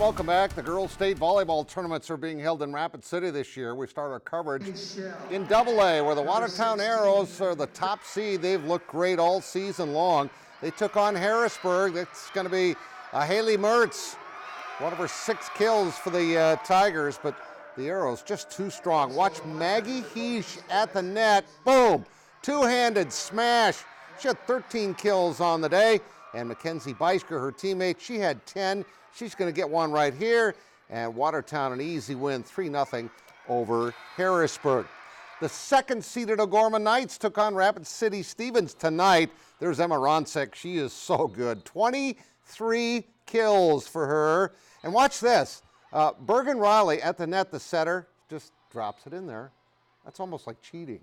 welcome back. The girls' state volleyball tournaments are being held in Rapid City this year. We start our coverage in AA, where the Watertown Arrows are the top seed. They've looked great all season long. They took on Harrisburg. That's going to be Haley Mertz, one of her 6 kills for the Tigers, but the Arrows just too strong. Watch Maggie Heesh at the net. Boom! Two-handed smash. She had 13 kills on the day. And Mackenzie Beisker, her teammate, she had 10. She's going to get one right here. And Watertown, an easy win, 3-0 over Harrisburg. The second-seeded O'Gorman Knights took on Rapid City Stevens tonight. There's Emma Ronsick. She is so good. 23 kills for her. And watch this. Bergen Riley at the net, the setter, just drops it in there. That's almost like cheating.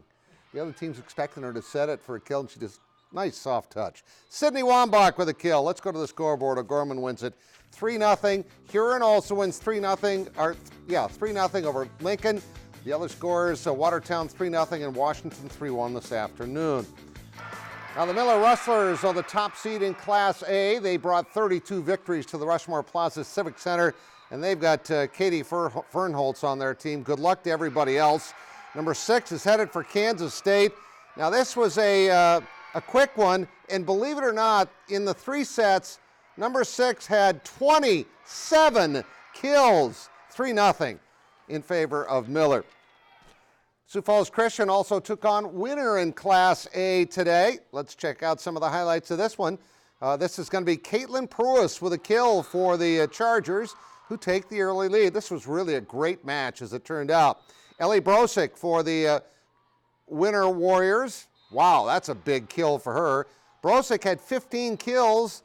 The other team's expecting her to set it for a kill, and she just, nice soft touch. Sydney Wambach with a kill. Let's go to the scoreboard. O'Gorman wins it 3-0. Huron also wins 3-0 over Lincoln. The other scores, Watertown 3-0 and Washington 3-1 this afternoon. Now the Miller Rustlers are the top seed in Class A. They brought 32 victories to the Rushmore Plaza Civic Center, and they've got Katie Fernholtz on their team. Good luck to everybody else. Number 6 is headed for Kansas State. Now this was a quick one, and believe it or not, in the 3 sets, number 6 had 27 kills, 3-0 in favor of Miller. Sioux Falls Christian also took on Winner in Class A today. Let's check out some of the highlights of this one. This is going to be Caitlin Pruis with a kill for the Chargers, who take the early lead. This was really a great match, as it turned out. Ellie Brosick for the Winner Warriors. Wow, that's a big kill for her. Brosick had 15 kills,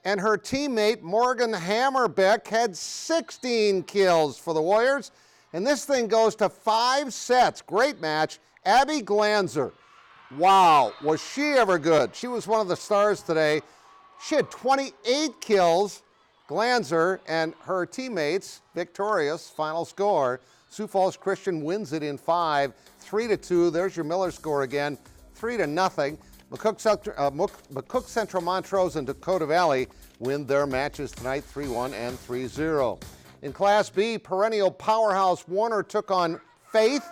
and her teammate Morgan Hammerbeck had 16 kills for the Warriors. And this thing goes to 5 sets. Great match. Abby Glanzer. Wow, was she ever good? She was one of the stars today. She had 28 kills. Glanzer and her teammates victorious. Final score, Sioux Falls Christian wins it in 5, 3-2. There's your Miller score again, 3-0. McCook Central Montrose and Dakota Valley win their matches tonight, 3-1 and 3-0. In Class B, perennial powerhouse Warner took on Faith.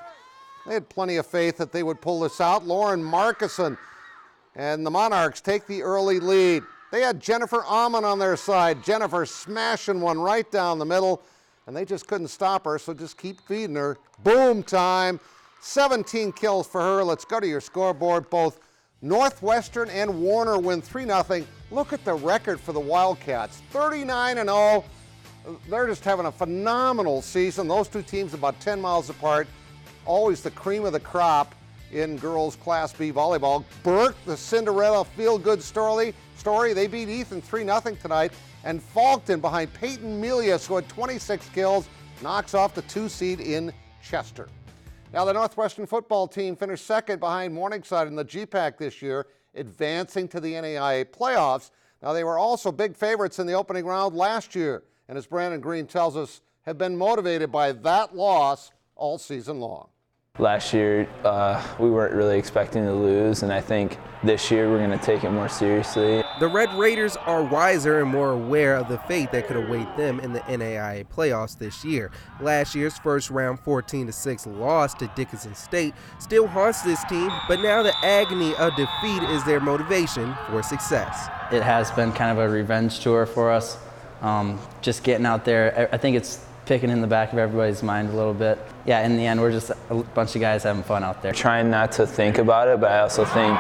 They had plenty of faith that they would pull this out. Lauren Markison and the Monarchs take the early lead. They had Jennifer Amon on their side. Jennifer smashing one right down the middle, and they just couldn't stop her, so just keep feeding her. Boom time. 17 kills for her. Let's go to your scoreboard. Both Northwestern and Warner win 3-0. Look at the record for the Wildcats, 39-0. They're just having a phenomenal season. Those two teams about 10 miles apart. Always the cream of the crop in girls Class B volleyball. Burke, the Cinderella feel-good story. They beat Ethan 3-0 tonight. And Falkton, behind Peyton Milius, who had 26 kills, knocks off the 2 seed in Chester. Now the Northwestern football team finished second behind Morningside in the GPAC this year, advancing to the NAIA playoffs. Now they were also big favorites in the opening round last year, and as Brandon Green tells us, have been motivated by that loss all season long. Last year, we weren't really expecting to lose, and I think this year we're going to take it more seriously. The Red Raiders are wiser and more aware of the fate that could await them in the NAIA playoffs this year. Last year's first-round 14-6 loss to Dickinson State still haunts this team, but now the agony of defeat is their motivation for success. It has been kind of a revenge tour for us. Just getting out there, I think it's picking in the back of everybody's mind a little bit. Yeah, in the end, we're just a bunch of guys having fun out there. Trying not to think about it, but I also think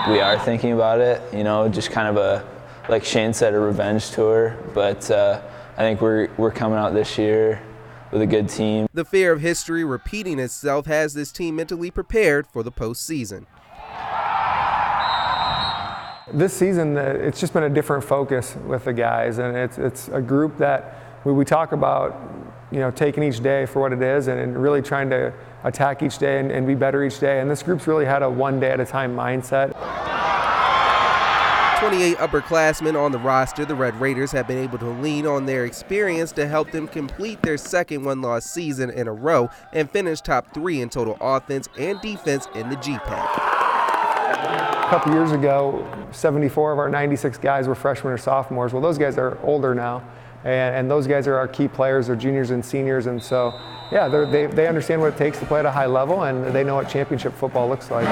we are thinking about it, just kind of a, like Shane said, a revenge tour. But I think we're coming out this year with a good team. The fear of history repeating itself has this team mentally prepared for the postseason. This season, it's just been a different focus with the guys, and it's a group that we talk about, taking each day for what it is and really trying to attack each day and be better each day. And this group's really had a one-day-at-a-time mindset. 28 upperclassmen on the roster, the Red Raiders have been able to lean on their experience to help them complete their second one-loss season in a row and finish top 3 in total offense and defense in the GPAC. A couple years ago, 74 of our 96 guys were freshmen or sophomores. Well, those guys are older now. and those guys are our key players. They're juniors and seniors, and so yeah, they understand what it takes to play at a high level, and they know what championship football looks like.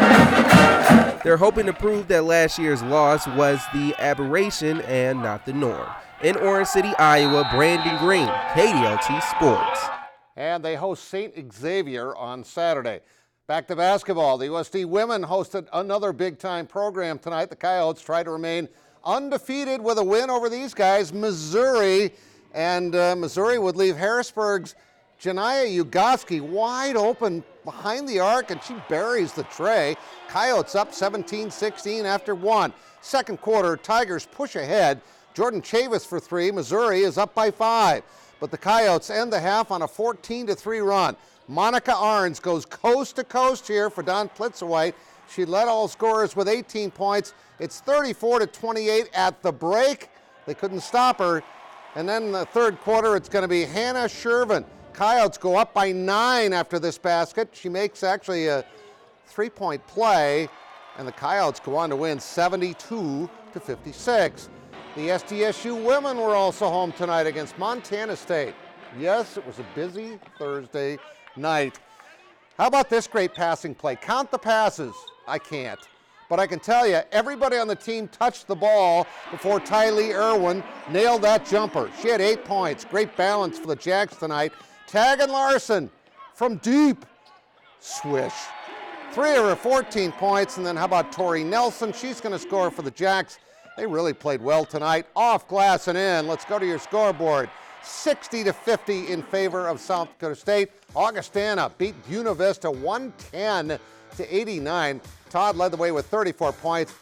They're hoping to prove that last year's loss was the aberration and not the norm. In Orange City, Iowa, Brandon Green, KDLT Sports. And they host St. Xavier on Saturday. Back to basketball. The USD women hosted another big-time program tonight. The Coyotes try to remain undefeated with a win over these guys, Missouri. And Missouri would leave Harrisburg's Janaya Ugoski wide open behind the arc, and she buries the tray. Coyotes up 17-16 after one. Second quarter, Tigers push ahead. Jordan Chavis for three. Missouri is up by 5. But the Coyotes end the half on a 14-3 run. Monica Arns goes coast to coast here for Don Plitzerwhite. She led all scorers with 18 points. It's 34-28 at the break. They couldn't stop her. And then in the third quarter, it's going to be Hannah Shervin. Coyotes go up by 9 after this basket. She makes actually a 3-point play, and the Coyotes go on to win 72-56. The SDSU women were also home tonight against Montana State. Yes, it was a busy Thursday night. How about this great passing play? Count the passes. I can't. But I can tell you, everybody on the team touched the ball before Tylee Irwin nailed that jumper. She had 8 points. Great balance for the Jacks tonight. Tagan Larson from deep. Swish. 3 of her 14 points. And then how about Tori Nelson? She's going to score for the Jacks. They really played well tonight. Off glass and in. Let's go to your scoreboard. 60-50 in favor of South Dakota State. Augustana beat Buena Vista 110-89. Todd led the way with 34 points.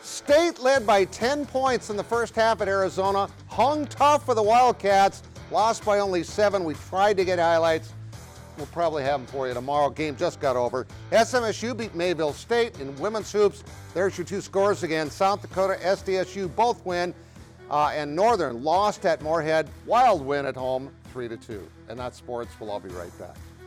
State led by 10 points in the first half at Arizona. Hung tough for the Wildcats. Lost by only 7. We tried to get highlights. We'll probably have them for you tomorrow. Game just got over. SMSU beat Mayville State in women's hoops. There's your 2 scores again. South Dakota, SDSU both win. And Northern lost at Moorhead. Wild win at home, 3-2. And that's sports. We'll all be right back.